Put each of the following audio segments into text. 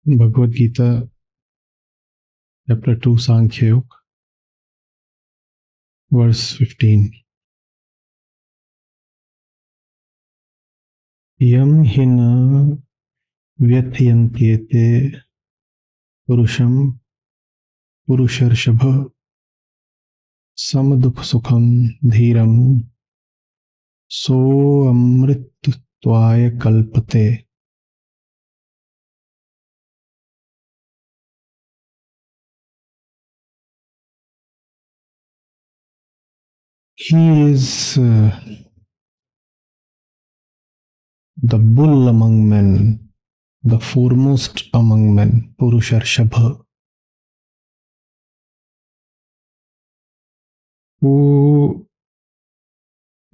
Bhagavad Gita Chapter 2 Sankhya Yoga, verse 15. Yam hina vyathayantyete purusham purusharshabha samadukh sukham dhiram so amritvaya kalpate. He is the bull among men, the foremost among men, Purusharshabha, who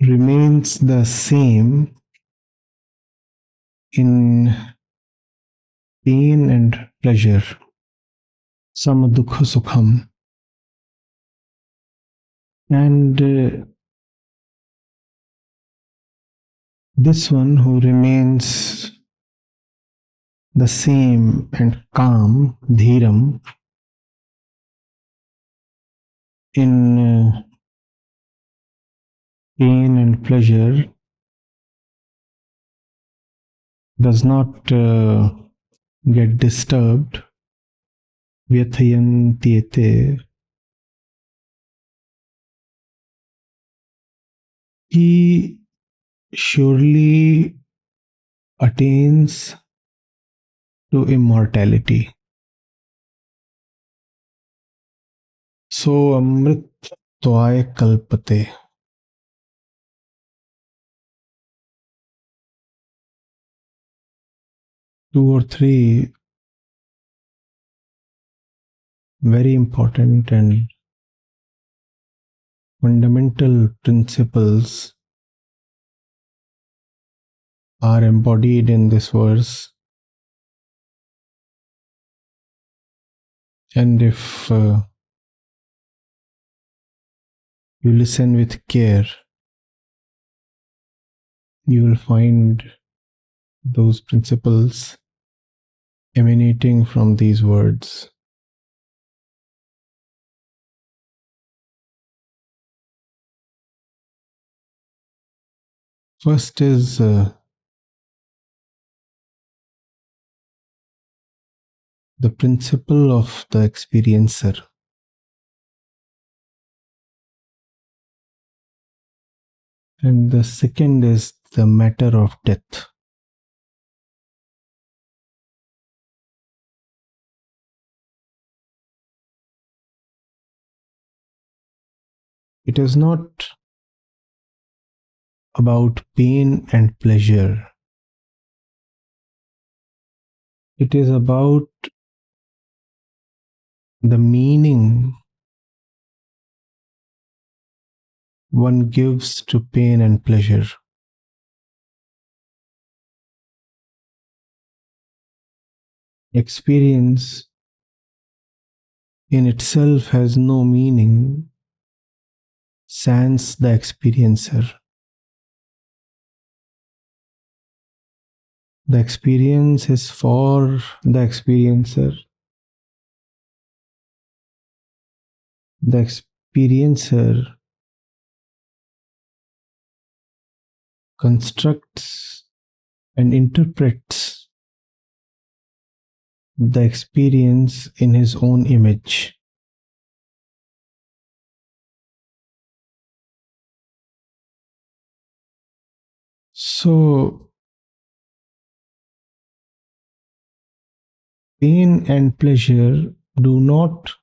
remains the same in pain and pleasure, samadukha sukham, and this one who remains the same and calm, dhiram, in pain and pleasure, does not get disturbed. Vyathayantyete. He surely attains to immortality. So amritvaya kalpate. Two or three very important and fundamental principles are embodied in this verse, and if you listen with care, you will find those principles emanating from these words. First is the principle of the experiencer. And the second is the matter of death. It is not about pain and pleasure. It is about the meaning one gives to pain and pleasure. Experience in itself has no meaning sans the experiencer. The experience is for the experiencer. The experiencer constructs and interprets the experience in his own image. So, pain and pleasure do not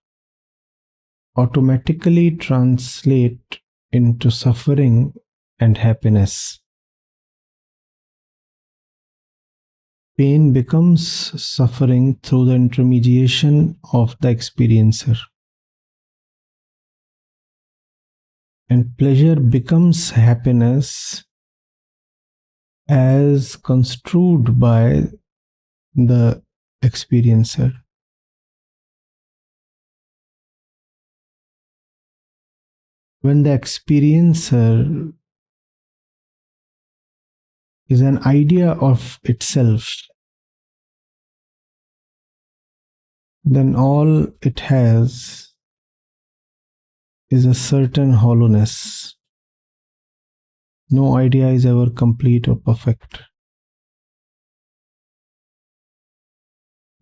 automatically translate into suffering and happiness. Pain becomes suffering through the intermediation of the experiencer. And pleasure becomes happiness as construed by the experiencer. When the experiencer is an idea of itself, then all it has is a certain hollowness. No idea is ever complete or perfect.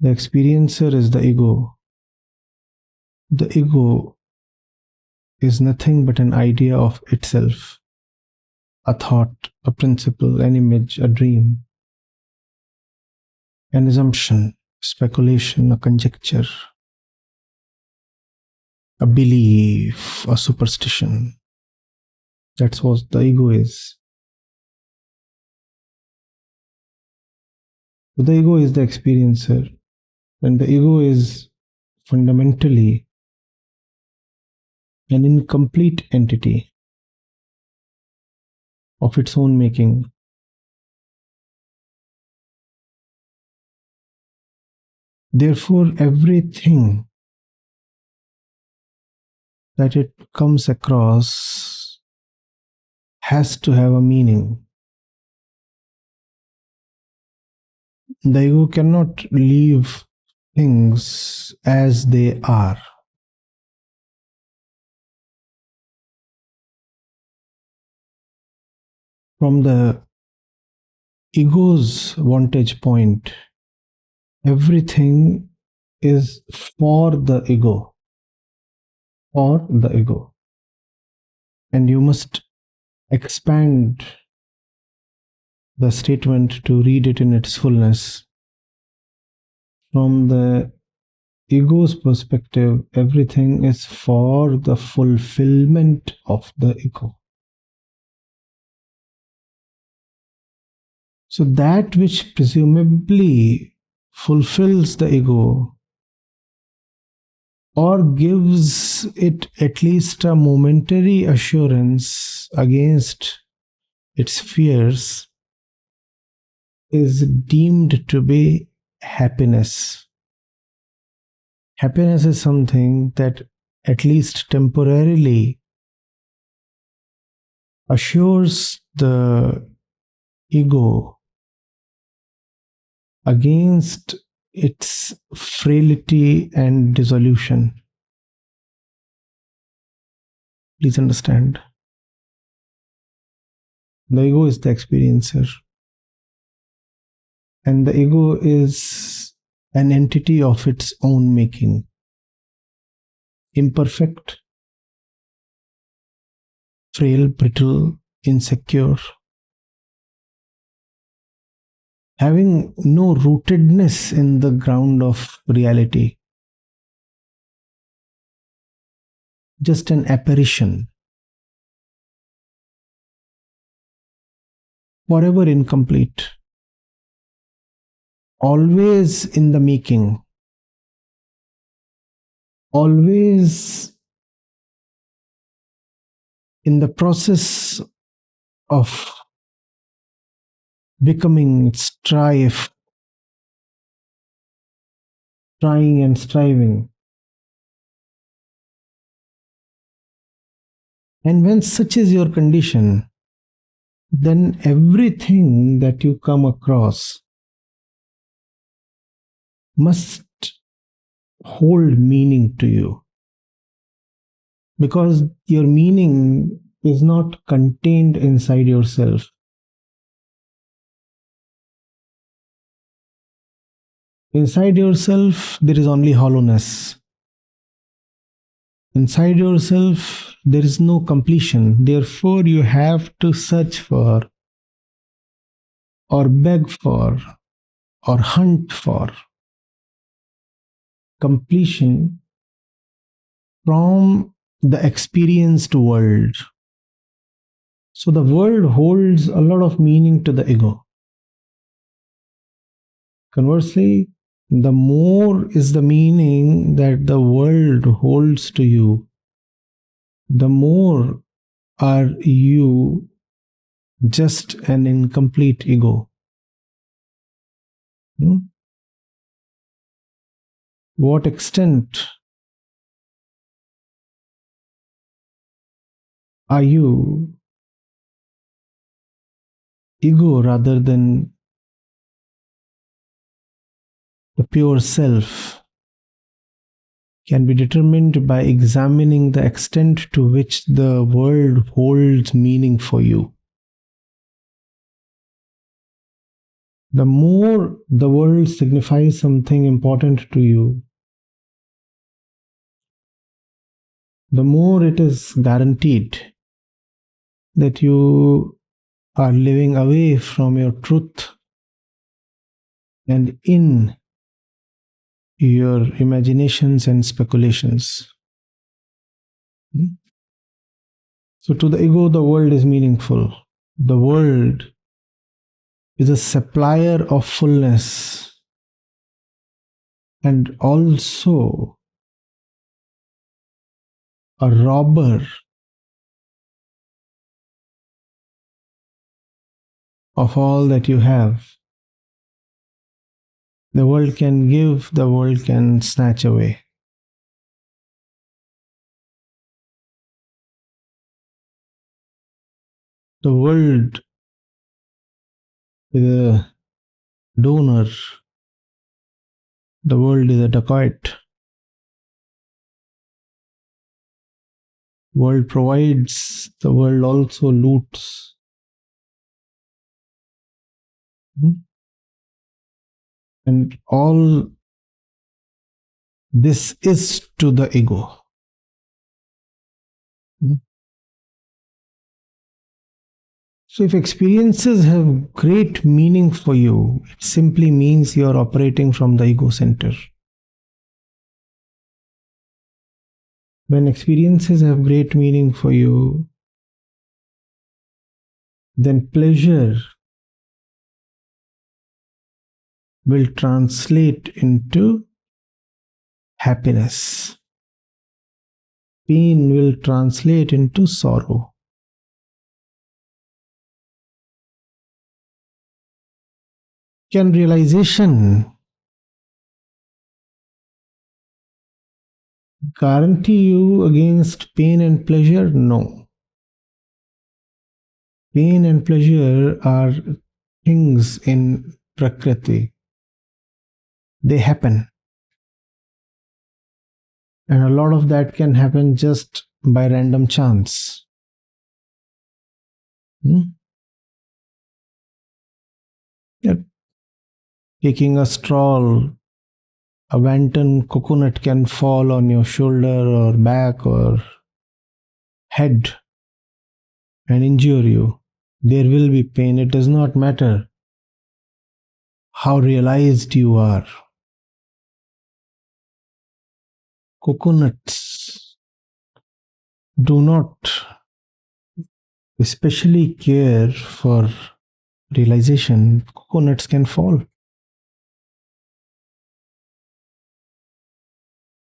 The experiencer is the ego. The ego is nothing but an idea of itself, a thought, a principle, an image, a dream, an assumption, speculation, a conjecture, a belief, a superstition. That's what the ego is. The ego is the experiencer, and the ego is fundamentally an incomplete entity of its own making. Therefore, everything that it comes across has to have a meaning. The ego cannot leave things as they are. From the ego's vantage point, everything is for the ego, for the ego. And you must expand the statement to read it in its fullness. From the ego's perspective, everything is for the fulfillment of the ego. So that which presumably fulfills the ego or gives it at least a momentary assurance against its fears is deemed to be happiness. Happiness is something that at least temporarily assures the ego against its frailty and dissolution. Please understand. The ego is the experiencer, and the ego is an entity of its own making, imperfect, frail, brittle, insecure, having no rootedness in the ground of reality, just an apparition, forever incomplete, always in the making, always in the process of becoming, strive, trying and striving. And when such is your condition, then everything that you come across must hold meaning to you, because your meaning is not contained inside yourself. Inside yourself, there is only hollowness. Inside yourself, there is no completion. Therefore, you have to search for, or beg for, or hunt for completion from the experienced world. So the world holds a lot of meaning to the ego. Conversely, the more is the meaning that the world holds to you, the more are you just an incomplete ego. What extent are you ego rather than the pure self? can be determined by examining the extent to which the world holds meaning for you. The more the world signifies something important to you, the more it is guaranteed that you are living away from your truth and in your imaginations and speculations. So, to the ego, the world is meaningful. The world is a supplier of fullness and also a robber of all that you have. The world can give, the world can snatch away. The world is a donor, the world is a dacoit. The world provides, the world also loots. And all this is to the ego. So, if experiences have great meaning for you, it simply means you are operating from the ego center. When experiences have great meaning for you, then pleasure will translate into happiness. Pain will translate into sorrow. Can realization guarantee you against pain and pleasure? No. Pain and pleasure are things in Prakriti. They happen. And a lot of that can happen just by random chance. Yep. Taking a stroll, a wanton coconut can fall on your shoulder or back or head and injure you. There will be pain. It does not matter how realized you are. Coconuts do not especially care for realization. Coconuts can fall.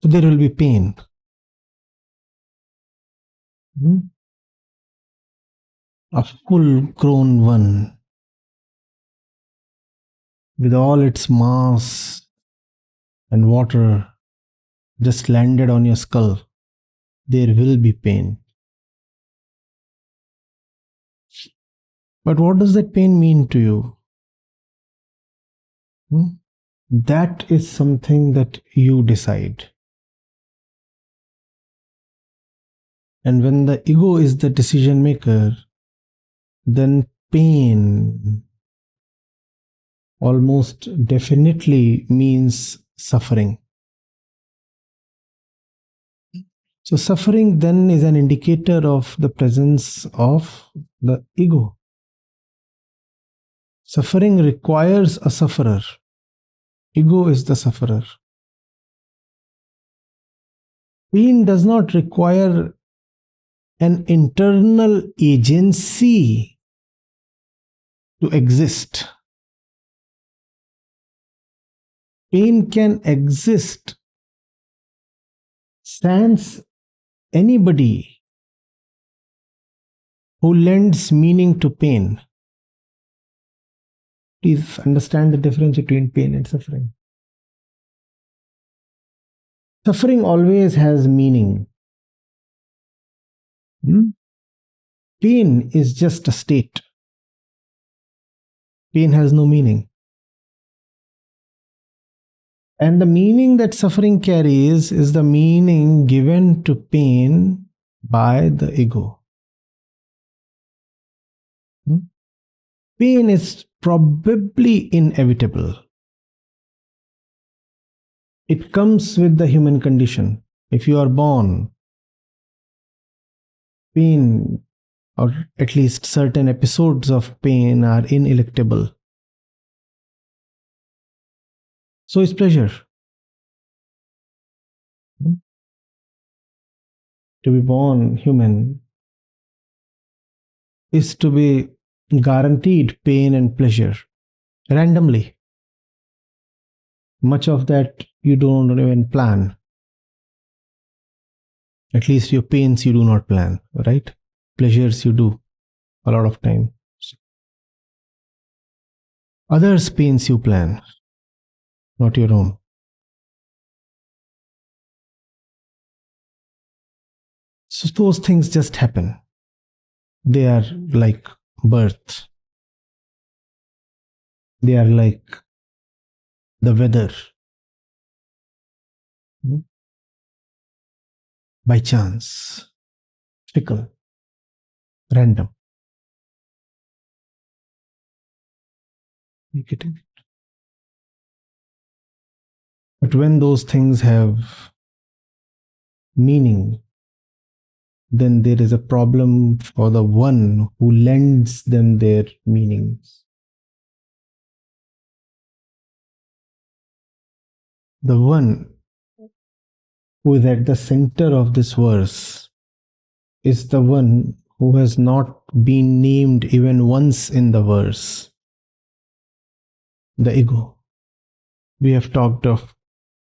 So there will be pain. A full grown one with all its mass and water just landed on your skull. There will be pain. But what does that pain mean to you? That is something that you decide. And when the ego is the decision maker, then pain almost definitely means suffering. So, suffering then is an indicator of the presence of the ego. Suffering requires a sufferer. Ego is the sufferer. Pain does not require an internal agency to exist. Pain can exist sans anybody who lends meaning to pain. Please understand the difference between pain and suffering. Suffering always has meaning. Pain is just a state. Pain has no meaning. And the meaning that suffering carries is the meaning given to pain by the ego. Pain is probably inevitable. It comes with the human condition. If you are born, pain, or at least certain episodes of pain, are ineluctable. So is pleasure. To be born human is to be guaranteed pain and pleasure randomly. Much of that you don't even plan. At least your pains you do not plan, right? Pleasures you do a lot of time. Others' pains you plan, not your own. So those things just happen. They are like birth. They are like the weather. By chance, fickle, random. You get it? But when those things have meaning, then there is a problem for the one who lends them their meanings. The one who is at the center of this verse is the one who has not been named even once in the verse. The ego. We have talked of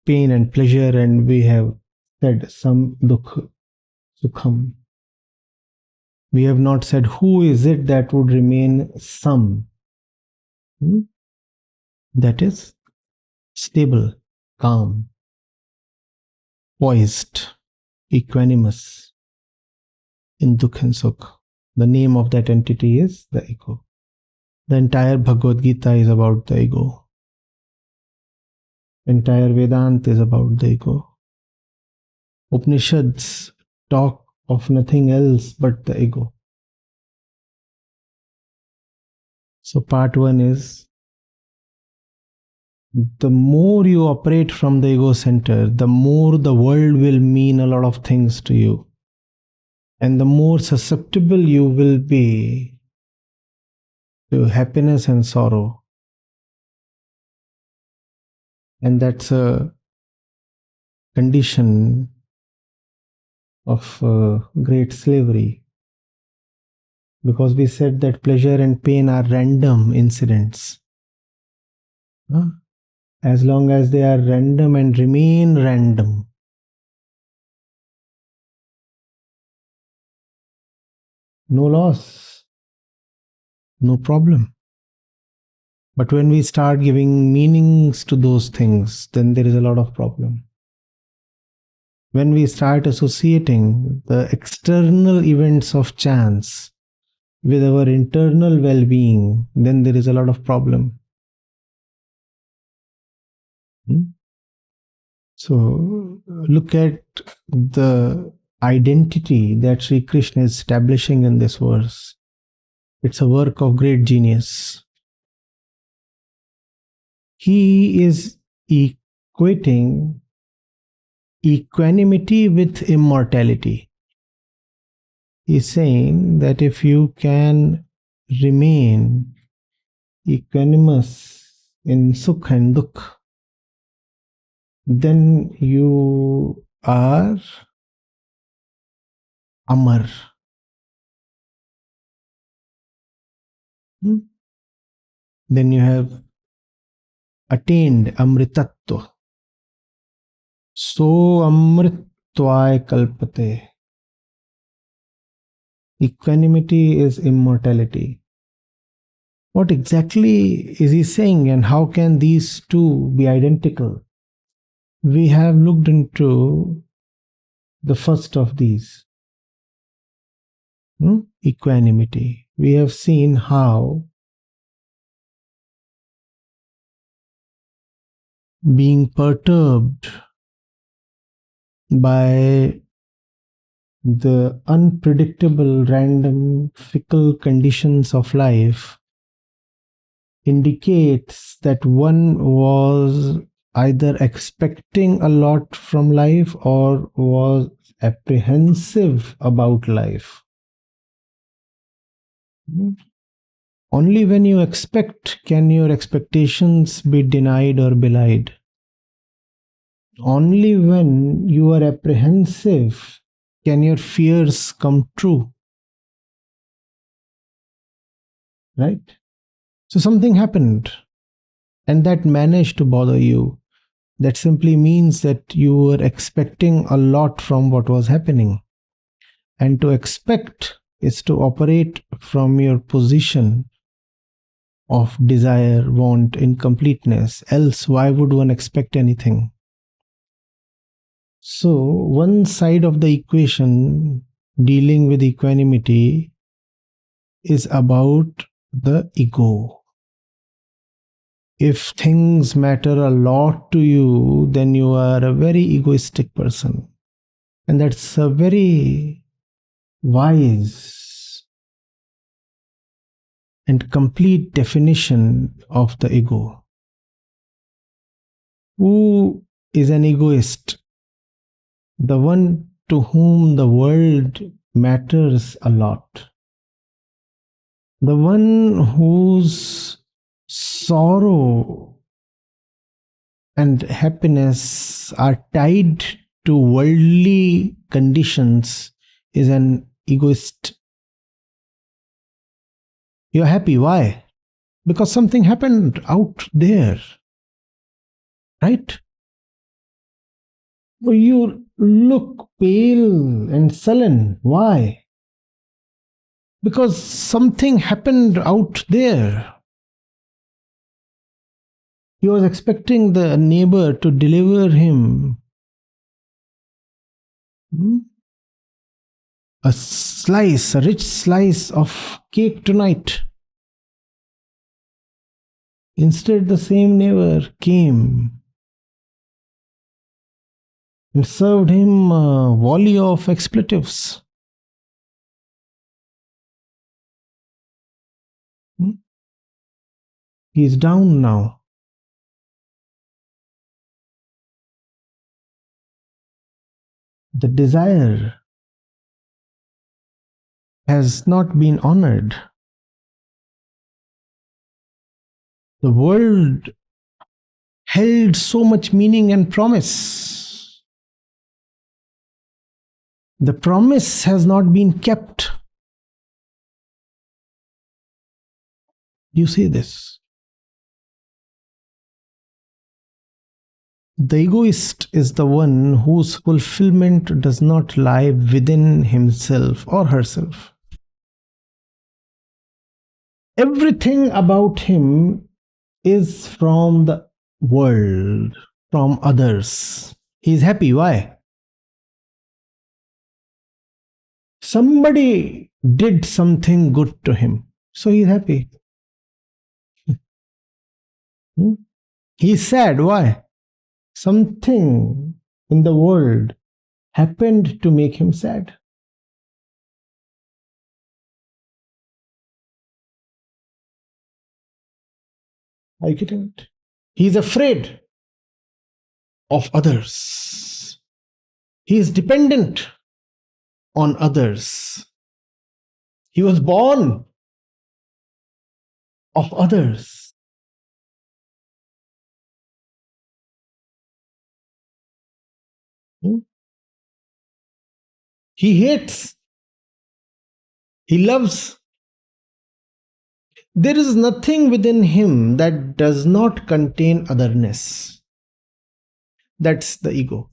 pain and pleasure, and we have said some dukh, sukham. We have not said who is it that would remain some. That is stable, calm, poised, equanimous in dukh and sukh. The name of that entity is the ego. The entire Bhagavad Gita is about the ego. Entire Vedanta is about the ego. Upanishads talk of nothing else but the ego. So part 1 is, the more you operate from the ego center, the more the world will mean a lot of things to you. And the more susceptible you will be to happiness and sorrow. And that's a condition of great slavery. Because we said that pleasure and pain are random incidents. As long as they are random and remain random, no loss, no problem. But when we start giving meanings to those things, then there is a lot of problem. When we start associating the external events of chance with our internal well-being, then there is a lot of problem. So look at the identity that Sri Krishna is establishing in this verse. It's a work of great genius. He is equating equanimity with immortality. He's saying that if you can remain equanimous in sukh and dukh, then you are amar. Then you have attained amritatva. So amritvaya kalpate. Equanimity is immortality. What exactly is he saying, and how can these two be identical? We have looked into the first of these, equanimity. We have seen how being perturbed by the unpredictable, random, fickle conditions of life indicates that one was either expecting a lot from life or was apprehensive about life. Only when you expect can your expectations be denied or belied. Only when you are apprehensive can your fears come true. Right? So something happened and that managed to bother you. That simply means that you were expecting a lot from what was happening. And to expect is to operate from your position of desire, want, incompleteness. Else, why would one expect anything? So, one side of the equation dealing with equanimity is about the ego. If things matter a lot to you, then you are a very egoistic person. And that's a very wise and complete definition of the ego. Who is an egoist? The one to whom the world matters a lot. The one whose sorrow and happiness are tied to worldly conditions is an egoist. You're happy. Why? Because something happened out there. Right? You look pale and sullen. Why? Because something happened out there. He was expecting the neighbor to deliver him a rich slice of cake tonight. Instead, the same neighbor came and served him a volley of expletives. He is down now. The desire has not been honored. The world held so much meaning and promise. The promise has not been kept. Do you see this? The egoist is the one whose fulfillment does not lie within himself or herself. Everything about him is from the world, from others. He's happy. Why? Somebody did something good to him, so he's happy. He's sad. Why? Something in the world happened to make him sad. Are you getting it? He's afraid of others. He is dependent on others. He was born of others. He hates. He loves. There is nothing within him that does not contain otherness. That's the ego.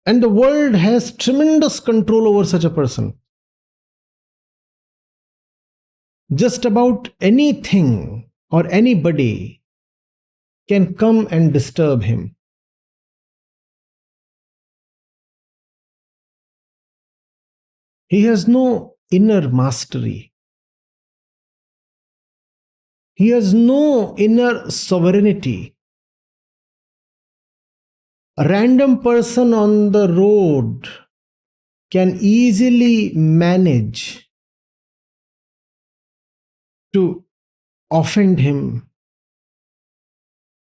And the world has tremendous control over such a person. Just about anything or anybody can come and disturb him. He has no inner mastery. He has no inner sovereignty. A random person on the road can easily manage to offend him,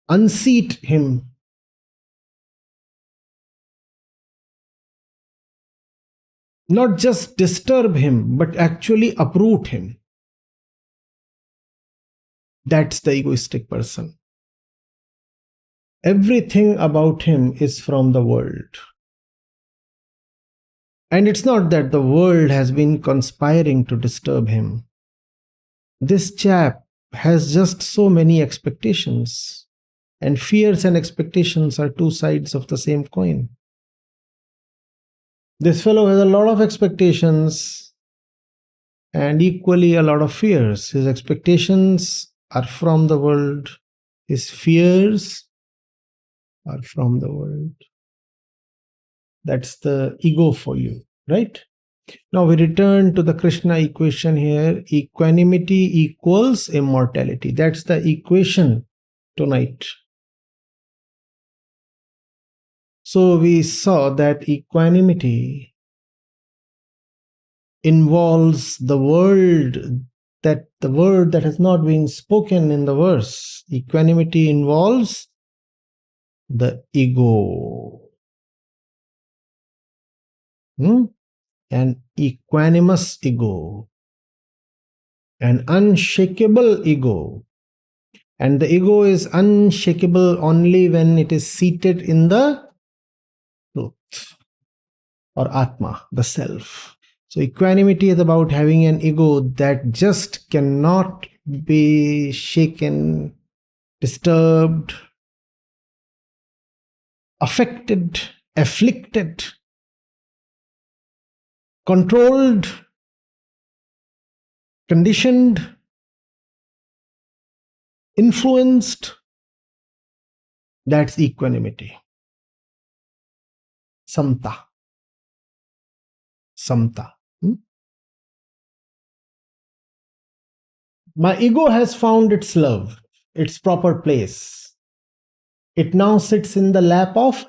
unseat him, not just disturb him, but actually uproot him. That's the egoistic person. Everything about him is from the world. And it's not that the world has been conspiring to disturb him. This chap has just so many expectations, and fears and expectations are two sides of the same coin. This fellow has a lot of expectations and equally a lot of fears. His expectations are from the world, his fears are from the world. That's the ego for you, right? Now we return to the Krishna equation here. Equanimity equals immortality. That's the equation tonight. So we saw that equanimity involves the word that has not been spoken in the verse. Equanimity involves the ego. An equanimous ego, an unshakable ego. And the ego is unshakable only when it is seated in the truth or Atma, the self. So equanimity is about having an ego that just cannot be shaken, disturbed, affected, afflicted, controlled, conditioned, influenced. That's equanimity. Samta. Samta. My ego has found its love, its proper place. It now sits in the lap of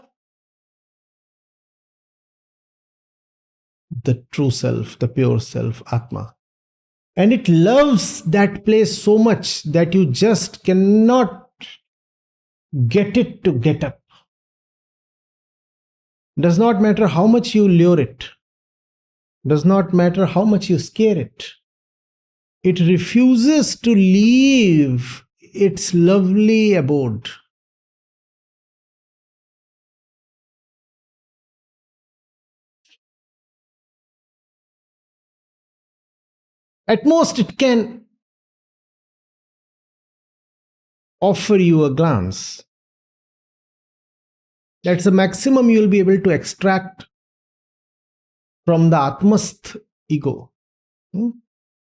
the true self, the pure self, Atma. And it loves that place so much that you just cannot get it to get up. Does not matter how much you lure it. Does not matter how much you scare it. It refuses to leave its lovely abode. At most, it can offer you a glance. That's the maximum you'll be able to extract from the Atmast ego.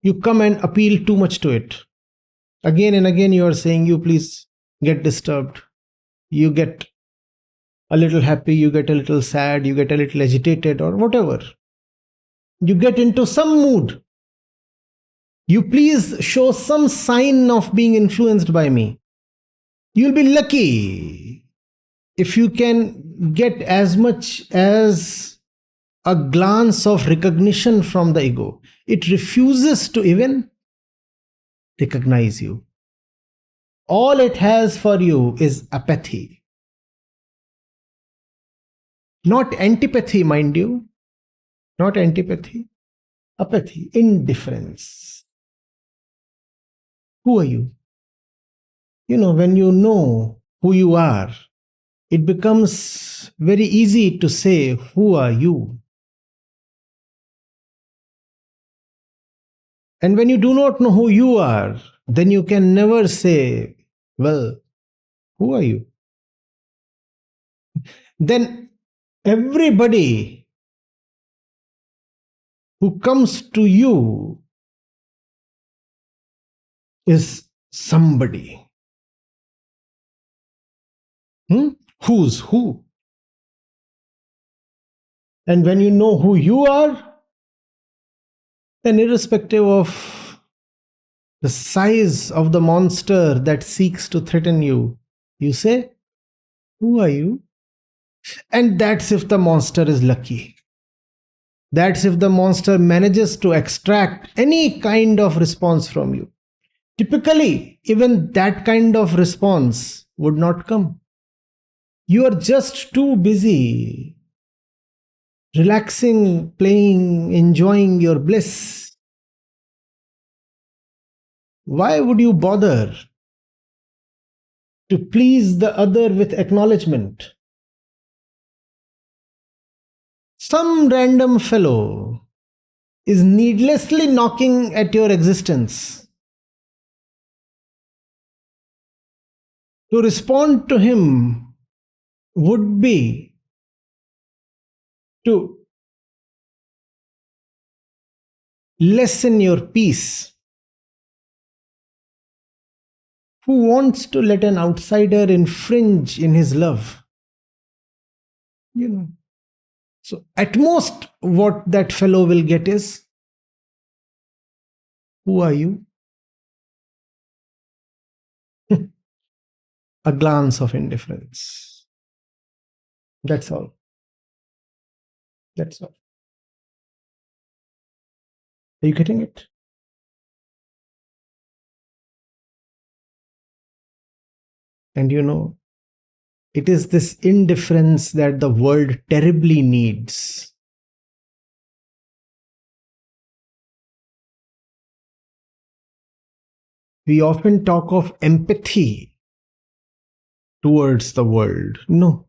You come and appeal too much to it. Again and again, you are saying, you please get disturbed. You get a little happy, you get a little sad, you get a little agitated, or whatever. You get into some mood. You please show some sign of being influenced by me. You'll be lucky if you can get as much as a glance of recognition from the ego. It refuses to even recognize you. All it has for you is apathy. Not antipathy, mind you. Not antipathy. Apathy, indifference. Who are you? When you know who you are, it becomes very easy to say, who are you? And when you do not know who you are, then you can never say, well, who are you? Then everybody who comes to you is somebody. Who's who? And when you know who you are, then irrespective of the size of the monster that seeks to threaten you, you say, "Who are you?" And that's if the monster is lucky. That's if the monster manages to extract any kind of response from you. Typically, even that kind of response would not come. You are just too busy relaxing, playing, enjoying your bliss. Why would you bother to please the other with acknowledgement? Some random fellow is needlessly knocking at your existence. To respond to him would be to lessen your peace. Who wants to let an outsider infringe in his love? You know. So, at most, what that fellow will get is, "Who are you?" A glance of indifference. That's all. That's all. Are you getting it? And you know, it is this indifference that the world terribly needs. We often talk of empathy towards the world. No.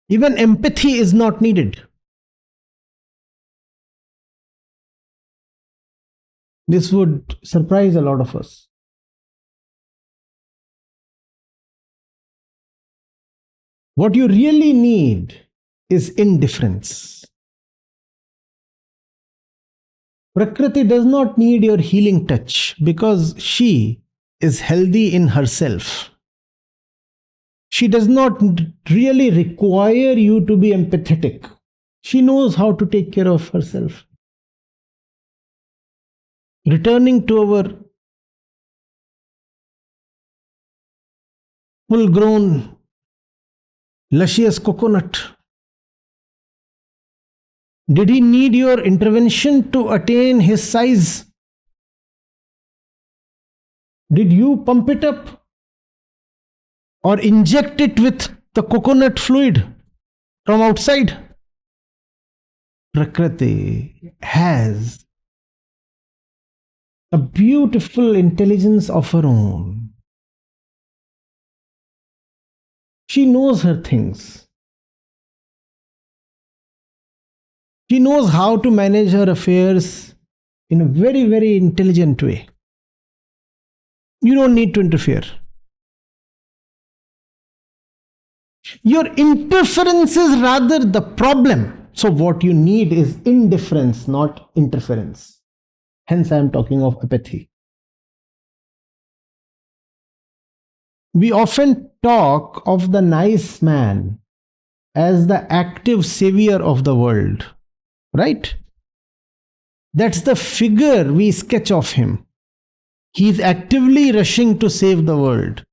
Even empathy is not needed. This would surprise a lot of us. What you really need is indifference. Prakriti does not need your healing touch because she is healthy in herself. She does not really require you to be empathetic. She knows how to take care of herself. Returning to our full grown, luscious coconut, did he need your intervention to attain his size? Did you pump it up or inject it with the coconut fluid from outside? Prakriti has a beautiful intelligence of her own. She knows her things. She knows how to manage her affairs in a very, very intelligent way. You don't need to interfere. Your interference is rather the problem. So, what you need is indifference, not interference. Hence, I am talking of apathy. We often talk of the nice man as the active savior of the world, right? That's the figure we sketch of him. He is actively rushing to save the world.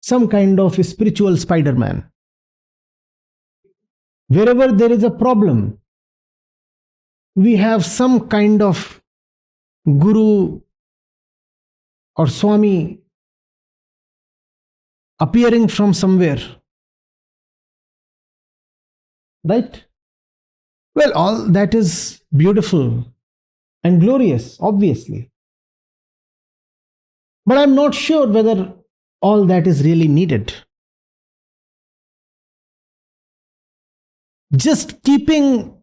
Some kind of spiritual Spider-Man. Wherever there is a problem, we have some kind of guru or Swami appearing from somewhere. Right? Well, all that is beautiful and glorious, obviously. But I'm not sure whether all that is really needed. Just keeping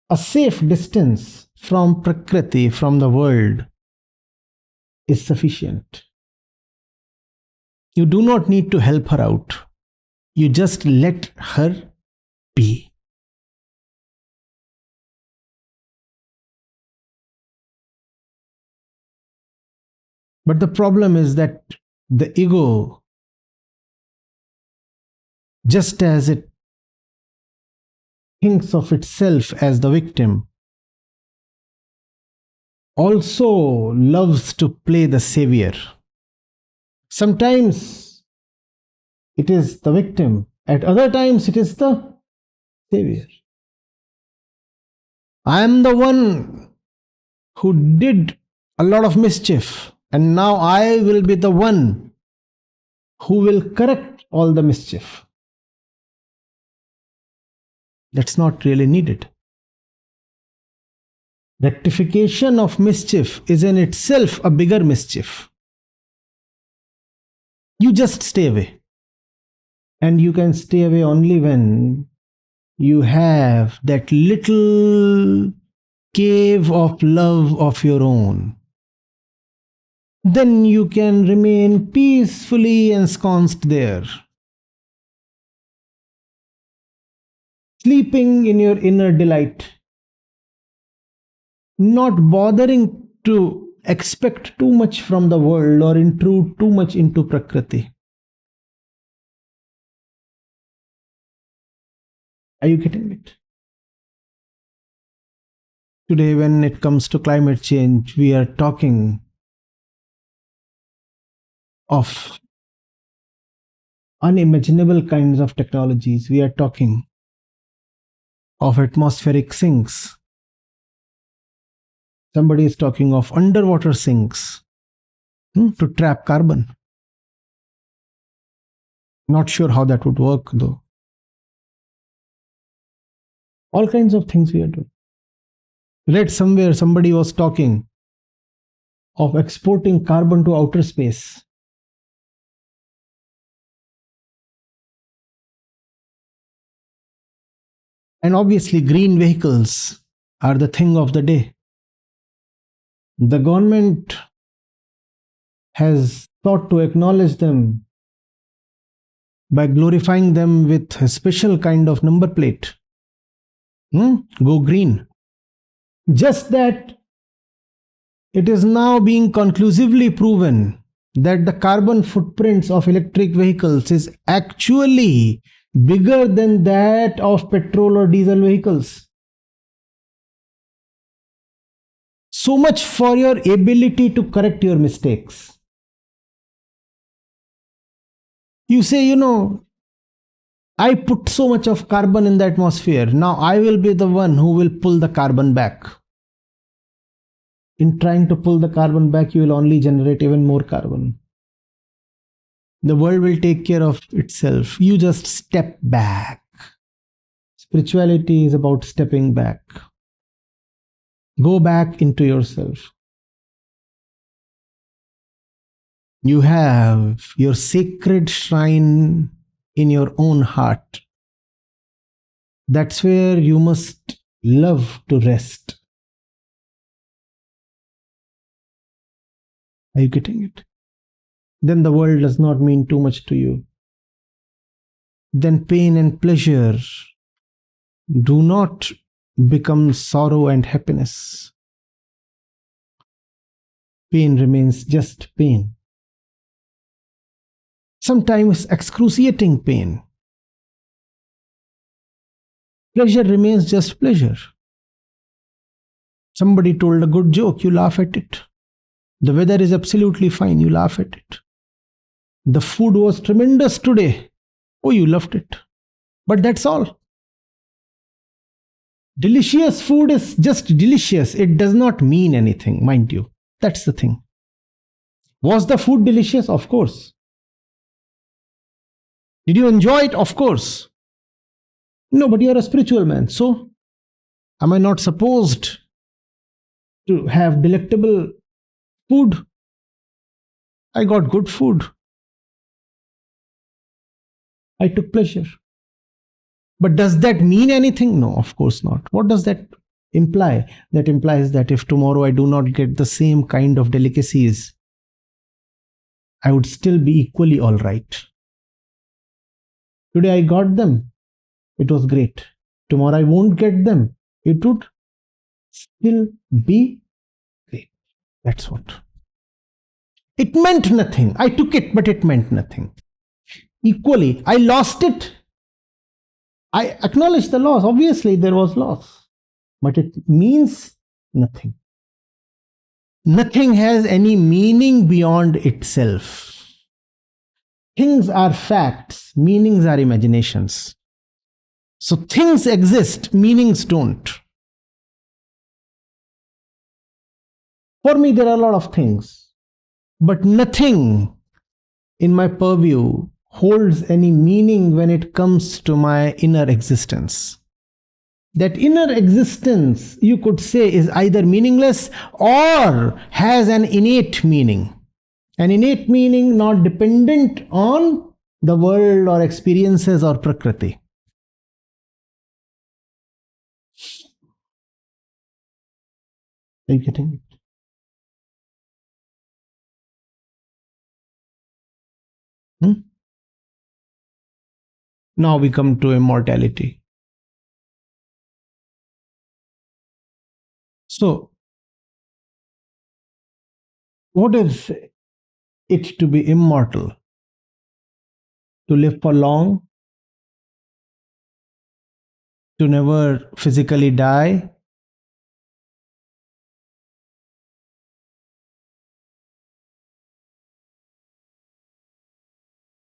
a safe distance from Prakriti, from the world, is sufficient. You do not need to help her out. You just let her be. But the problem is that the ego, just as it thinks of itself as the victim, also loves to play the savior. Sometimes it is the victim, at other times it is the savior. I am the one who did a lot of mischief, and now I will be the one who will correct all the mischief. That's not really needed. Rectification of mischief is in itself a bigger mischief. You just stay away. And you can stay away only when you have that little cave of love of your own. Then you can remain peacefully ensconced there, sleeping in your inner delight, not bothering to expect too much from the world or intrude too much into Prakriti. Are you getting it? Today, when it comes to climate change, we are talking of unimaginable kinds of technologies. We are talking of atmospheric sinks. Somebody is talking of underwater sinks to trap carbon. Not sure how that would work though. All kinds of things we are doing. Read somewhere somebody was talking of exporting carbon to outer space. And obviously, green vehicles are the thing of the day. The government has sought to acknowledge them by glorifying them with a special kind of number plate. Go green. Just that it is now being conclusively proven that the carbon footprints of electric vehicles is actually bigger than that of petrol or diesel vehicles. So much for your ability to correct your mistakes. You say, I put so much of carbon in the atmosphere. Now I will be the one who will pull the carbon back. In trying to pull the carbon back, you will only generate even more carbon. The world will take care of itself. You just step back. Spirituality is about stepping back. Go back into yourself. You have your sacred shrine in your own heart. That's where you must love to rest. Are you getting it? Then the world does not mean too much to you. Then pain and pleasure do not become sorrow and happiness. Pain remains just pain. Sometimes excruciating pain. Pleasure remains just pleasure. Somebody told a good joke, you laugh at it. The weather is absolutely fine, you laugh at it. The food was tremendous today. Oh, you loved it. But that's all. Delicious food is just delicious. It does not mean anything, mind you. That's the thing. Was the food delicious? Of course. Did you enjoy it? Of course. No, but you're a spiritual man. So, am I not supposed to have delectable food? I got good food. I took pleasure. But does that mean anything? No, of course not. What does that imply? That implies that if tomorrow I do not get the same kind of delicacies, I would still be equally all right. Today I got them. It was great. Tomorrow I won't get them. It would still be great. That's what. It meant nothing. I took it, but it meant nothing. Equally, I lost it. I acknowledge the loss. Obviously, there was loss. But it means nothing. Nothing has any meaning beyond itself. Things are facts, meanings are imaginations. So things exist, meanings don't. For me, there are a lot of things, but nothing in my purview holds any meaning when it comes to my inner existence. That inner existence, you could say, is either meaningless or has an innate meaning. An innate meaning not dependent on the world or experiences or Prakriti. Are you getting it? Now we come to immortality. So, what is it to be immortal? To live for long? To never physically die?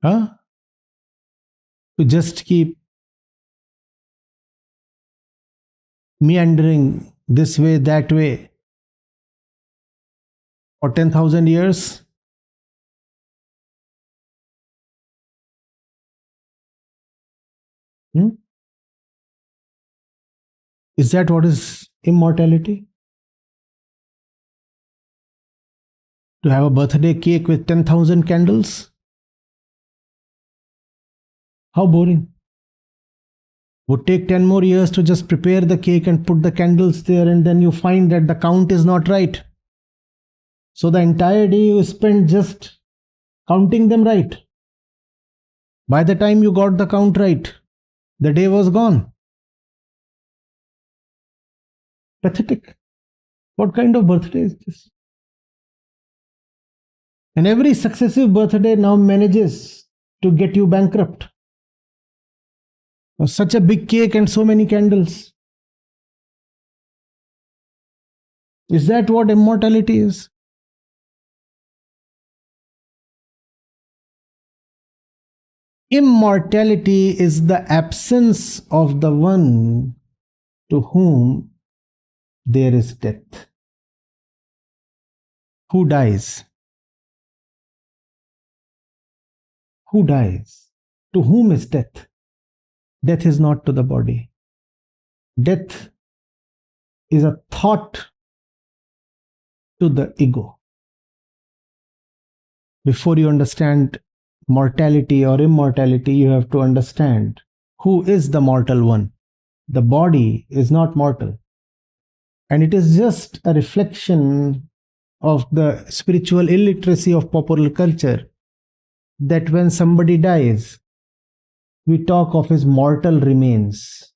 Huh? To just keep meandering this way, that way for 10,000 years? Hmm? Is that what is immortality? To have a birthday cake with 10,000 candles? How boring. Would take 10 more years to just prepare the cake and put the candles there, and then you find that the count is not right. So the entire day you spent just counting them right. By the time you got the count right, the day was gone. Pathetic. What kind of birthday is this? And every successive birthday now manages to get you bankrupt. Such a big cake and so many candles. Is that what immortality is? Immortality is the absence of the one to whom there is death. Who dies? Who dies? To whom is death? Death is not to the body. Death is a thought to the ego. Before you understand mortality or immortality, you have to understand who is the mortal one. The body is not mortal. And it is just a reflection of the spiritual illiteracy of popular culture that when somebody dies, we talk of his mortal remains.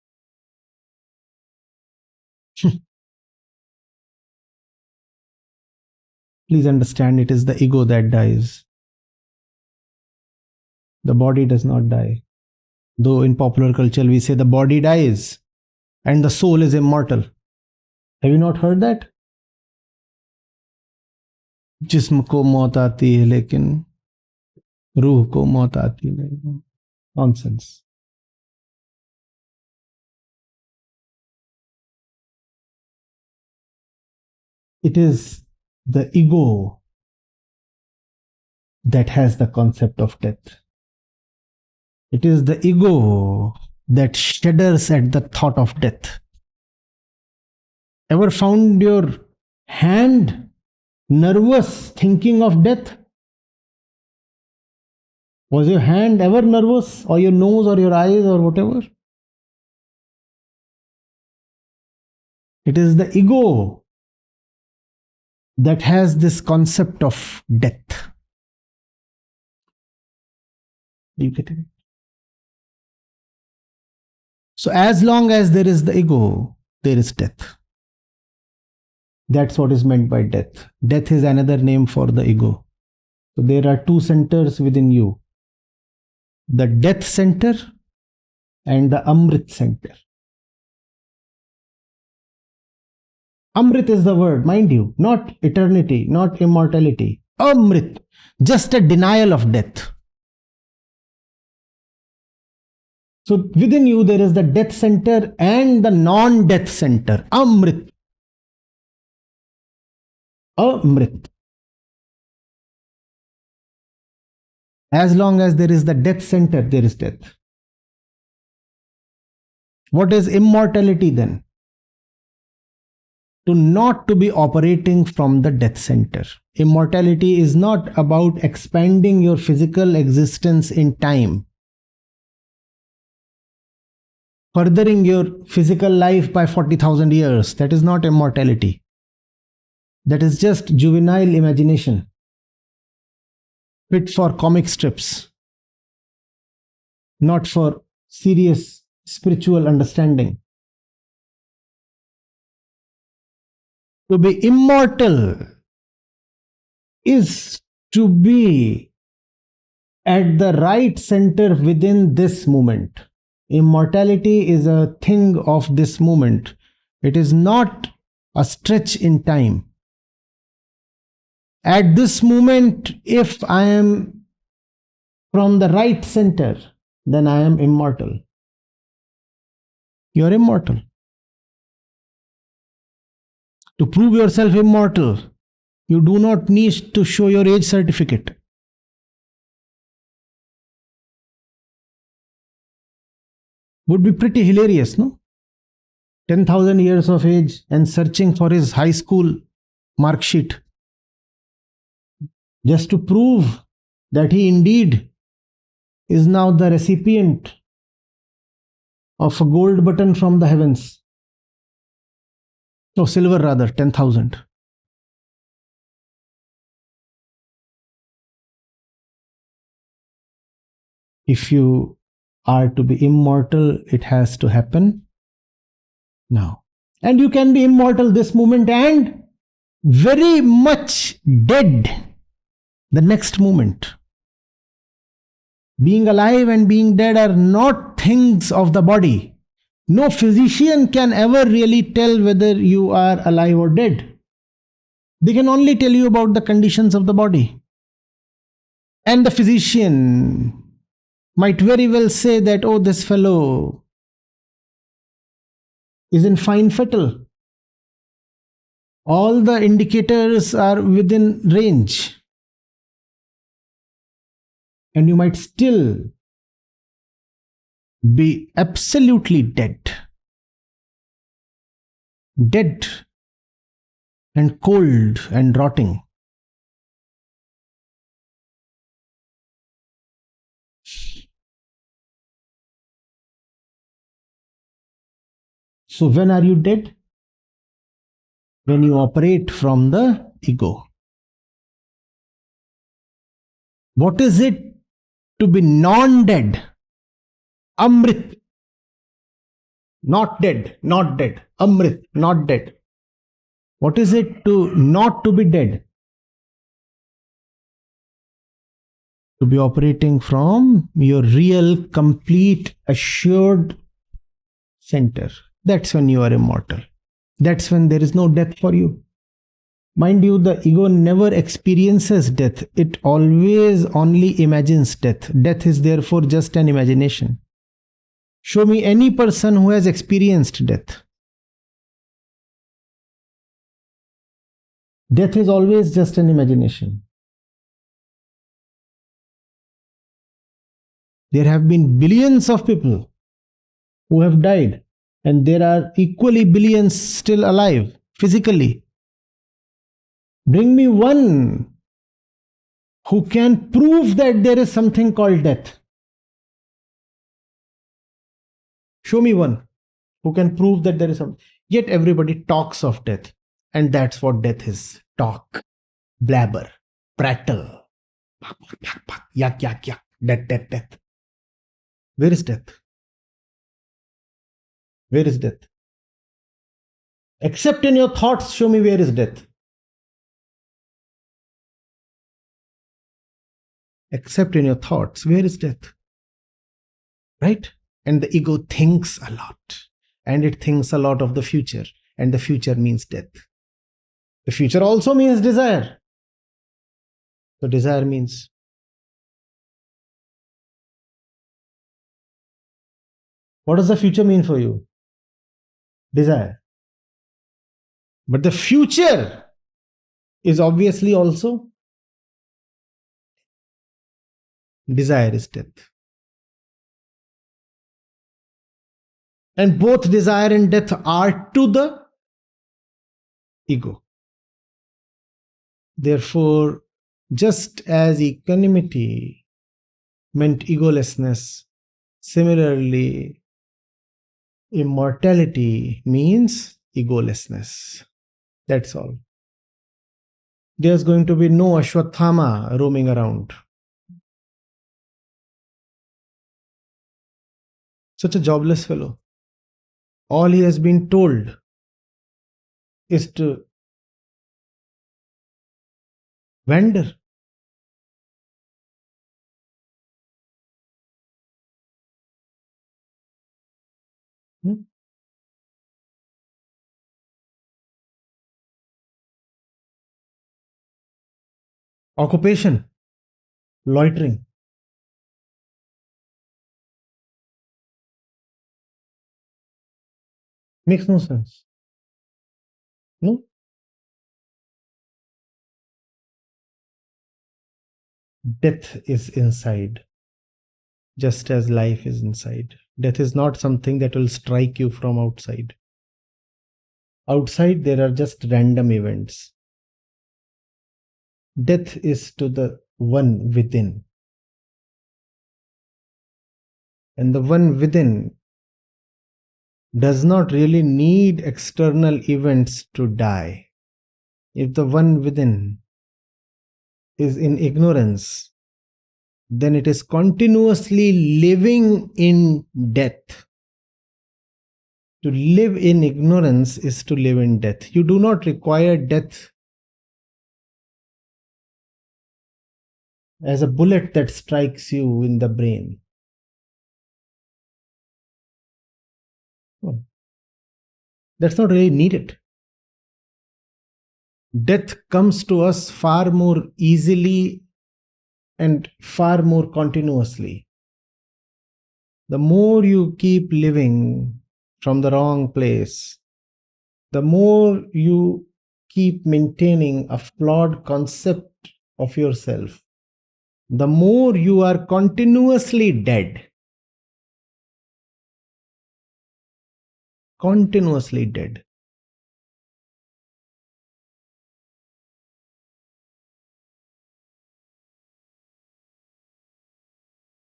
Please understand, it is the ego that dies. The body does not die. Though in popular culture we say the body dies and the soul is immortal. Have you not heard that? जिस्म को मौत आती है लेकिन रूह को मौत आती नहीं. Nonsense. It is the ego that has the concept of death. It is the ego that shudders at the thought of death. Ever found your hand nervous thinking of death? Was your hand ever nervous, or your nose or your eyes or whatever? It is the ego that has this concept of death. Do you get it? So as long as there is the ego, there is death. That's what is meant by death. Death is another name for the ego. So there are two centers within you. The death center and the Amrit center. Amrit is the word, mind you, not eternity, not immortality. Amrit, just a denial of death. So within you there is the death center and the non-death center. Amrit. Amrit. As long as there is the death center, there is death. What is immortality then? Not to be operating from the death center. Immortality is not about expanding your physical existence in time, furthering your physical life by 40,000 years. That is not immortality. That is just juvenile imagination, fit for comic strips, not for serious spiritual understanding. To be immortal is to be at the right center within this moment. Immortality is a thing of this moment. It is not a stretch in time. At this moment, if I am from the right center, then I am immortal. You are immortal. To prove yourself immortal, you do not need to show your age certificate. Would be pretty hilarious, no? 10,000 years of age and searching for his high school mark sheet, just to prove that he indeed is now the recipient of a gold button from the heavens. No, silver rather, 10,000. If you are to be immortal, it has to happen now. And you can be immortal this moment and very much dead the next moment. Being alive and being dead are not things of the body. No physician can ever really tell whether you are alive or dead. They can only tell you about the conditions of the body. And the physician might very well say that, oh, this fellow is in fine fettle. All the indicators are within range. And you might still be absolutely dead. Dead and cold and rotting. So when are you dead? When you operate from the ego. What is it to be non-dead? Amrit. Not dead, not dead. Amrit, not dead. What is it to not to be dead? To be operating from your real, complete, assured center. That's when you are immortal. That's when there is no death for you. Mind you, the ego never experiences death. It always only imagines death. Death is therefore just an imagination. Show me any person who has experienced death. Death is always just an imagination. There have been billions of people who have died, and there are equally billions still alive physically. Bring me one who can prove that there is something called death. Show me one who can prove that there is something. Yet everybody talks of death. And that's what death is. Talk, blabber, prattle, yak, yak, yak, death, death, death. Where is death? Where is death? Except in your thoughts, show me where is death. Except in your thoughts, where is death? Right? And the ego thinks a lot. And it thinks a lot of the future. and the future means death. The future also means desire. So desire means what does the future mean for you? Desire. But the future is obviously also desire is death. And both desire and death are to the ego. Therefore, just as equanimity meant egolessness, similarly, immortality means egolessness. That's all. There's going to be no Ashwatthama roaming around. Such a jobless fellow. All he has been told is to wander. Occupation, loitering. Makes no sense. No? Death is inside, just as life is inside. Death is not something that will strike you from outside. Outside, there are just random events. Death is to the one within. And the one within does not really need external events to die. If the one within is in ignorance, then it is continuously living in death. To live in ignorance is to live in death. You do not require death as a bullet that strikes you in the brain. That's not really needed. Death comes to us far more easily and far more continuously. The more you keep living from the wrong place, the more you keep maintaining a flawed concept of yourself, the more you are continuously dead. Continuously dead.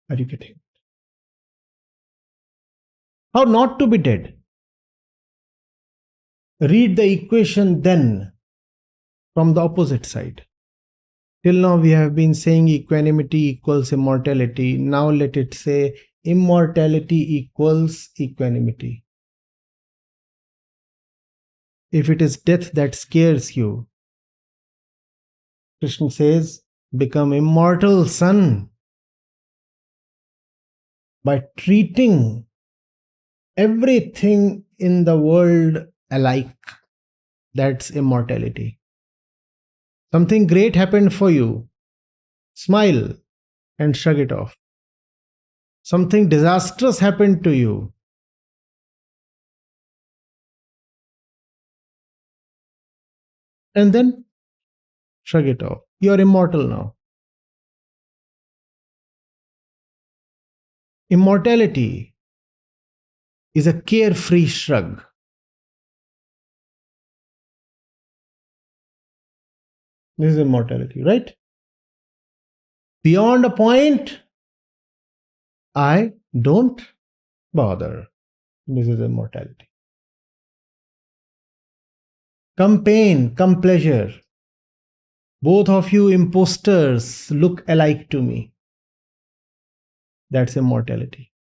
Are you getting it? How not to be dead? Read the equation then from the opposite side. Till now we have been saying equanimity equals immortality. Now let it say immortality equals equanimity. If it is death that scares you, Krishna says, become immortal, son, by treating everything in the world alike. That's immortality. Something great happened for you. Smile and shrug it off. Something disastrous happened to you. And then shrug it off. You're immortal now. Immortality is a carefree shrug. This is immortality, right? Beyond a point, I don't bother. This is immortality. Come pain, come pleasure. Both of you imposters look alike to me. That's immortality.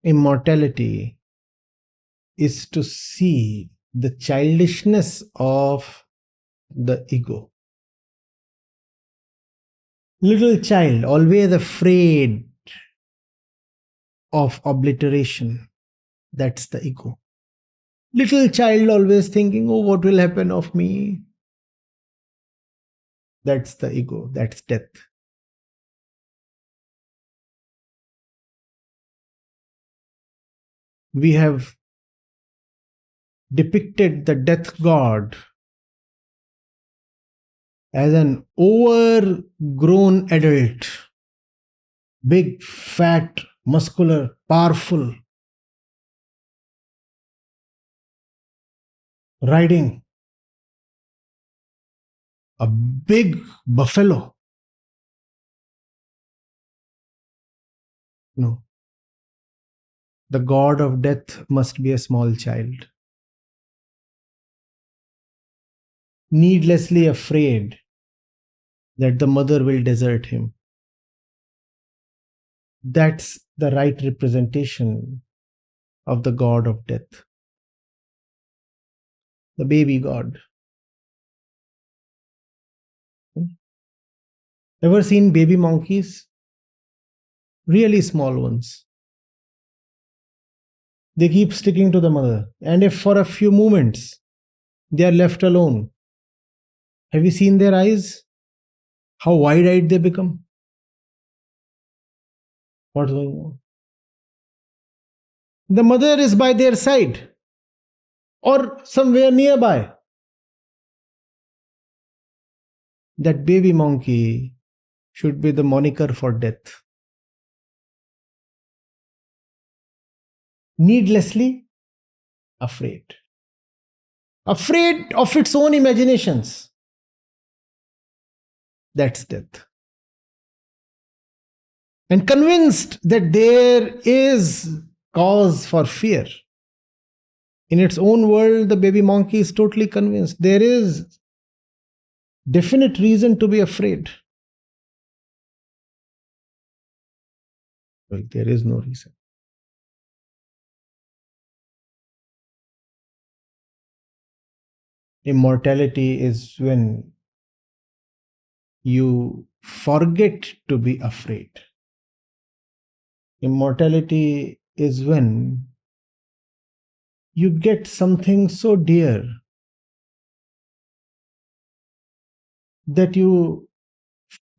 Immortality is to see the childishness of the ego. Little child always afraid of obliteration. That's the ego. Little child always thinking, oh, what will happen of me? That's the ego. That's death. We have depicted the death god as an overgrown adult, big, fat, muscular, powerful, riding a big buffalo. No, the god of death must be a small child, needlessly afraid that the mother will desert him. That's the right representation of the god of death, the baby god. Ever seen baby monkeys? Really small ones. They keep sticking to the mother. And if for a few moments they are left alone, have you seen their eyes? How wide eyed they become? What's going on? The mother is by their side or somewhere nearby. That baby monkey should be the moniker for death. Needlessly afraid. Afraid of its own imaginations. That's death. And convinced that there is cause for fear. In its own world, the baby monkey is totally convinced there is definite reason to be afraid. Well, there is no reason. Immortality is when you forget to be afraid. Immortality is when you get something so dear that you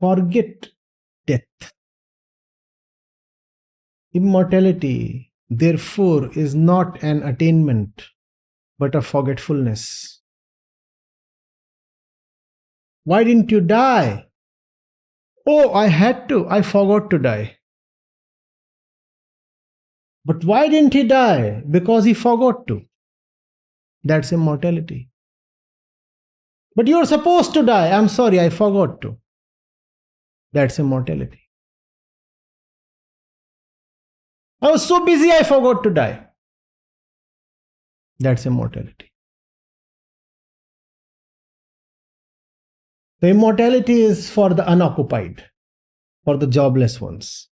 forget death. Immortality, therefore, is not an attainment, but a forgetfulness. Why didn't you die? Oh, I had to. I forgot to die. But why didn't he die? Because he forgot to. That's immortality. But you're supposed to die. I'm sorry, I forgot to. That's immortality. I was so busy, I forgot to die. That's immortality. The immortality is for the unoccupied, for the jobless ones.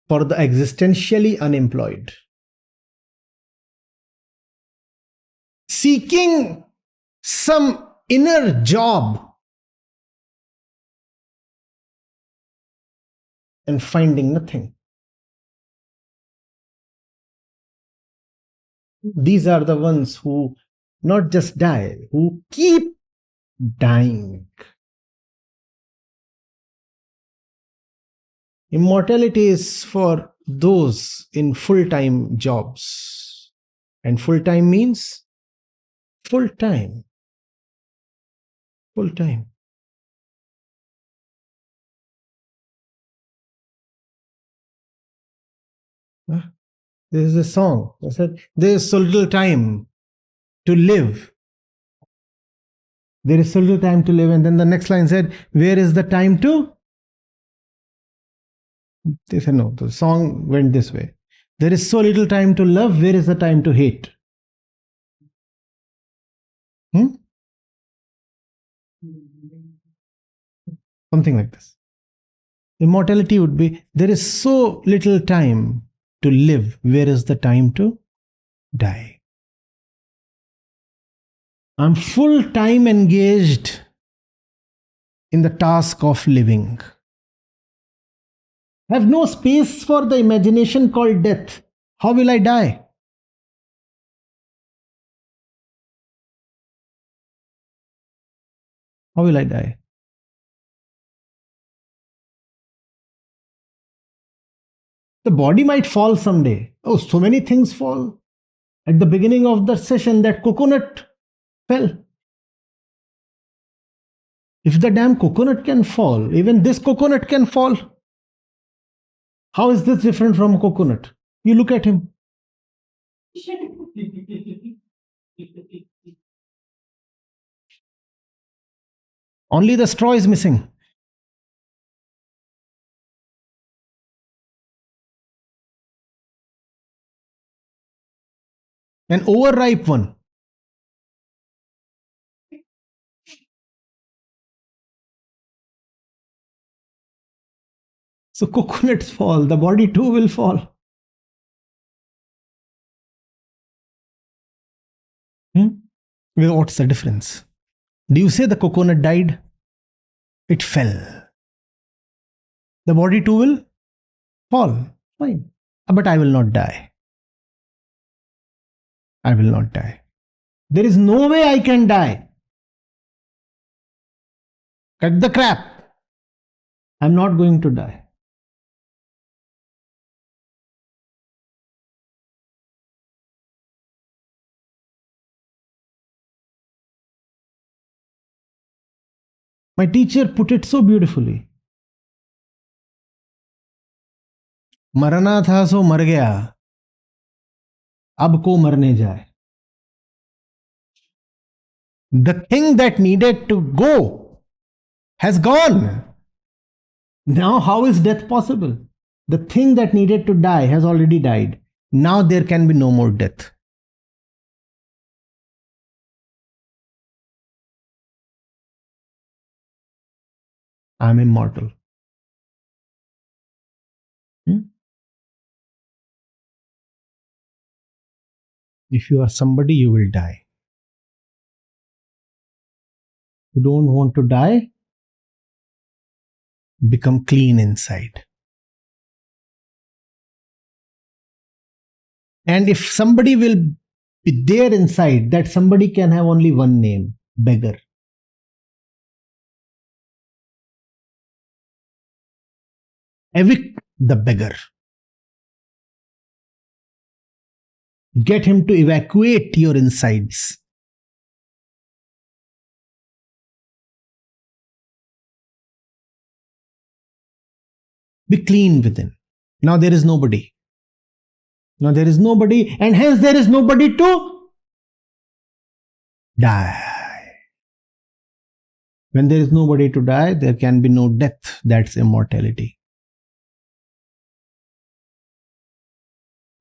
For the existentially unemployed. Seeking some inner job and finding nothing. These are the ones who not just die, who keep dying. Immortality is for those in full-time jobs. And full-time means full-time. Full-time. There is a song. I said, there is so little time to live. There is so little time to live. And then the next line said, where is the time to? They said, no, the song went this way. There is so little time to love. Where is the time to hate? Something like this. Immortality would be, there is so little time to live. Where is the time to die? I'm full time engaged in the task of living. I have no space for the imagination called death. How will I die? How will I die? The body might fall someday. Oh, so many things fall. At the beginning of the session, that coconut fell. If the damn coconut can fall, even this coconut can fall. How is this different from a coconut? You look at him. Only the straw is missing. An overripe one. So coconuts fall, the body too will fall. Hmm? Well, what's the difference? Do you say the coconut died? It fell. The body too will fall. Fine. But I will not die. I will not die. There is no way I can die. Cut the crap. I'm not going to die. My teacher put it so beautifully. मरना था सो मर गया, अब को मरने जाए. The thing that needed to go has gone. Now, how is death possible? The thing that needed to die has already died. Now there can be no more death. I am immortal. If you are somebody, you will die. You don't want to die? Become clean inside. And if somebody will be there inside, that somebody can have only one name: beggar. Evict the beggar. Get him to evacuate your insides. Be clean within. Now there is nobody. Now there is nobody, and hence there is nobody to die. When there is nobody to die, there can be no death. That's immortality.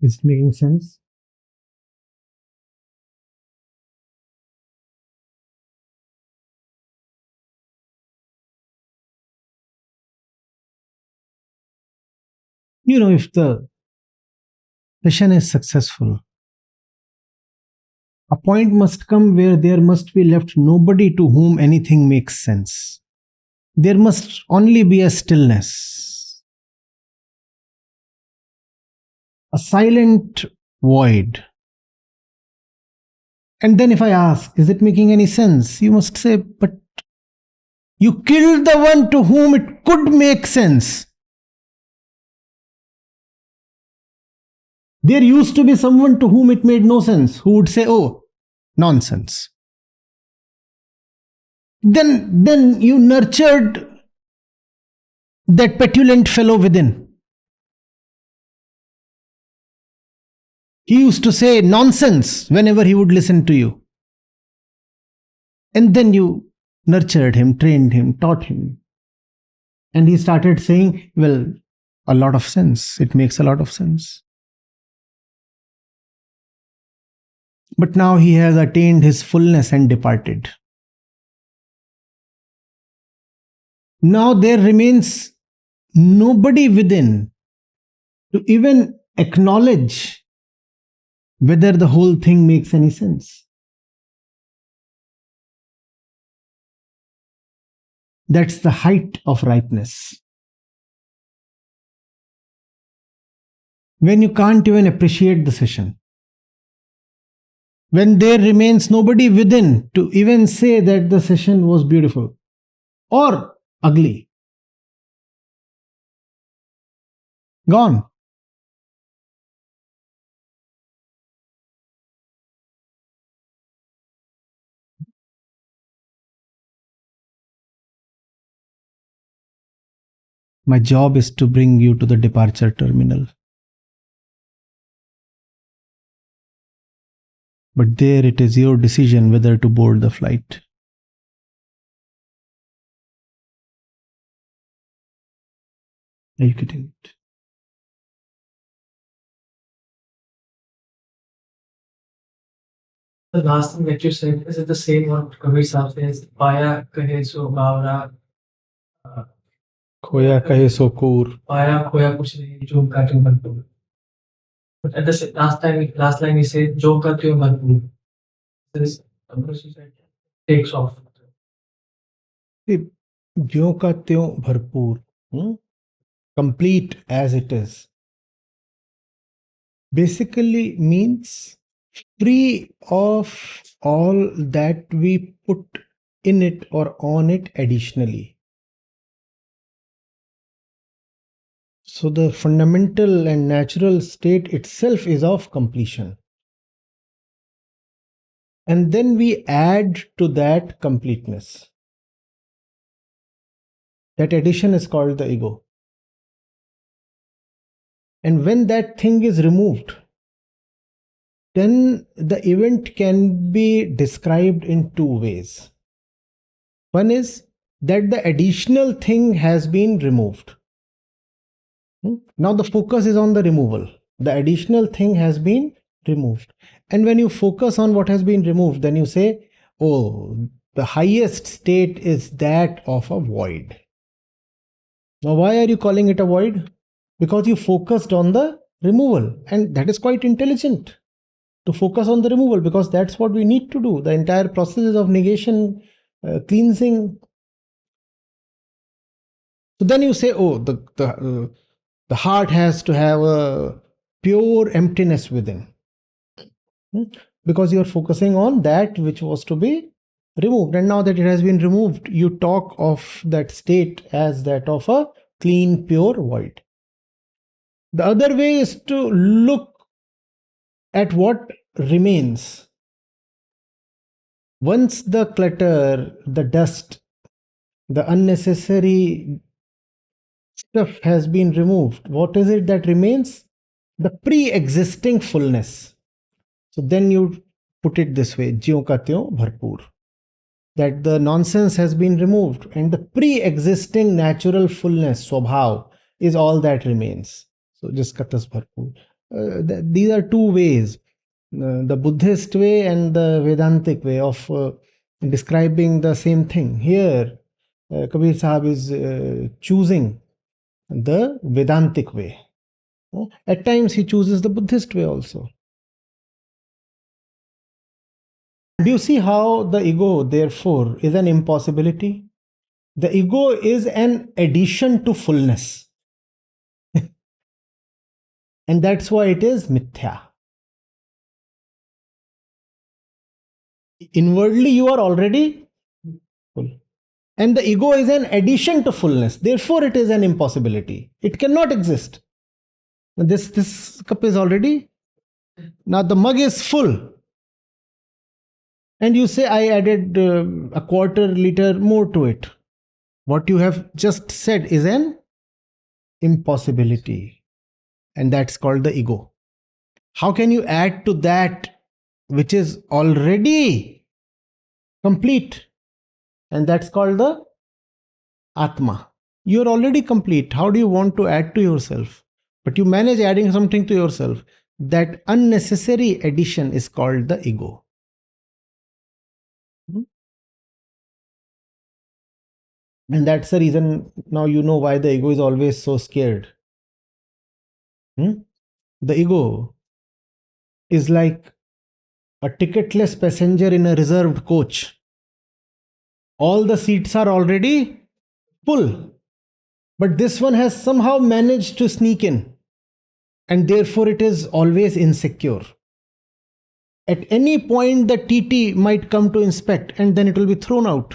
Is it making sense? If the session is successful, a point must come where there must be left nobody to whom anything makes sense. There must only be a stillness, a silent void. And then if I ask, is it making any sense? You must say, but you killed the one to whom it could make sense. There used to be someone to whom it made no sense, who would say, oh, nonsense. Then you nurtured that petulant fellow within. He used to say nonsense whenever he would listen to you. And then you nurtured him, trained him, taught him. And he started saying, well, a lot of sense. It makes a lot of sense. But now he has attained his fullness and departed. Now there remains nobody within to even acknowledge whether the whole thing makes any sense. That's the height of ripeness. When you can't even appreciate the session, when there remains nobody within to even say that the session was beautiful or ugly, gone. My job is to bring you to the departure terminal. But there it is your decision whether to board the flight. Are you getting it? The last thing that you said, is it the same one Kabir Sahib says, Paya kahe so bhavra, खोया कहे सो कूर. Paya khoya kuch nahi, jo kate bharpur. But at the last line he said, jo kate bharpur. This takes off. ज्यों का त्यों भरपूर, complete as it is, basically means free of all that we put in it or on it additionally. So the fundamental and natural state itself is of completion. And then we add to that completeness. That addition is called the ego. And when that thing is removed, then the event can be described in two ways. One is that the additional thing has been removed. Now the focus is on the removal. The additional thing has been removed. And when you focus on what has been removed, then you say, oh, the highest state is that of a void. Now, why are you calling it a void? Because you focused on the removal, and that is quite intelligent to focus on the removal, because that's what we need to do. The entire process of negation, cleansing. So then you say, oh, the heart has to have a pure emptiness within. Because you are focusing on that which was to be removed. And now that it has been removed, you talk of that state as that of a clean, pure void. The other way is to look at what remains. Once the clutter, the dust, the unnecessary stuff has been removed, what is it that remains? The pre-existing fullness. So then you put it this way, ज्यों का त्यों भरपूर. That the nonsense has been removed and the pre-existing natural fullness, swabhav, is all that remains. So jiska tas bharpur. These are two ways, the Buddhist way and the Vedantic way of describing the same thing. Here, Kabir Sahib is choosing the Vedantic way. At times he chooses the Buddhist way also. Do you see how the ego, therefore, is an impossibility? The ego is an addition to fullness. And that's why it is mithya. Inwardly, you are already full. And the ego is an addition to fullness. Therefore, it is an impossibility. It cannot exist. This cup is already, now the mug is full. And you say, I added a quarter liter more to it. What you have just said is an impossibility. And that's called the ego. How can you add to that which is already complete? And that's called the Atma. You're already complete. How do you want to add to yourself? But you manage adding something to yourself. That unnecessary addition is called the ego. And that's the reason now you know why the ego is always so scared. The ego is like a ticketless passenger in a reserved coach. All the seats are already pull. But this one has somehow managed to sneak in, and therefore it is always insecure. At any point, the TT might come to inspect, and then it will be thrown out.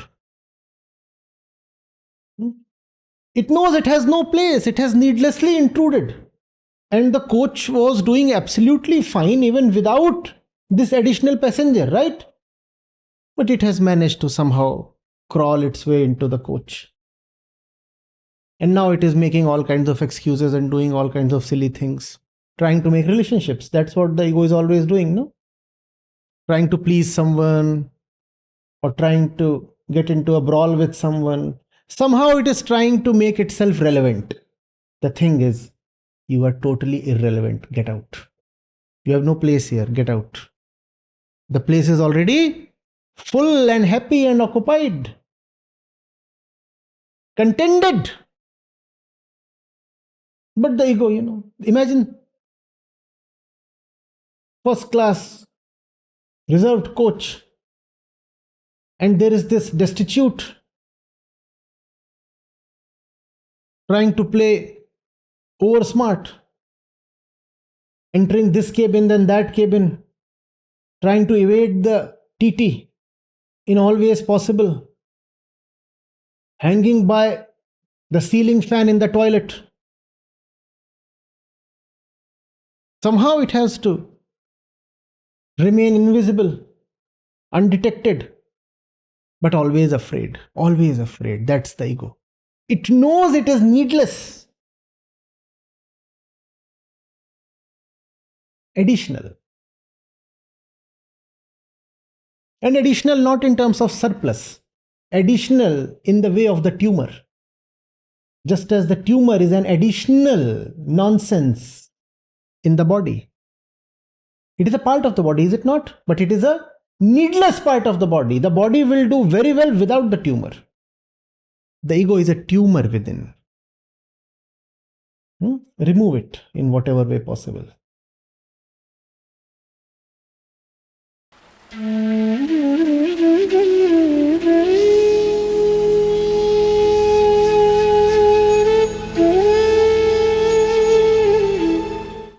It knows it has no place, it has needlessly intruded. And the coach was doing absolutely fine even without this additional passenger, right? But it has managed to somehow crawl its way into the coach. And now it is making all kinds of excuses and doing all kinds of silly things, trying to make relationships. That's what the ego is always doing, no? Trying to please someone or trying to get into a brawl with someone. Somehow it is trying to make itself relevant. The thing is, you are totally irrelevant. Get out. You have no place here. Get out. The place is already full and happy and occupied. Contented. But the ego, imagine first class reserved coach, and there is this destitute trying to play over smart, entering this cabin, then that cabin, trying to evade the TT in all ways possible, hanging by the ceiling fan in the toilet. Somehow it has to remain invisible, undetected, but always afraid. Always afraid. That's the ego. It knows it is needless. Additional. And additional not in terms of surplus. Additional in the way of the tumor. Just as the tumor is an additional nonsense in the body. It is a part of the body, is it not? But it is a needless part of the body. The body will do very well without the tumor. The ego is a tumor within. Remove it in whatever way possible.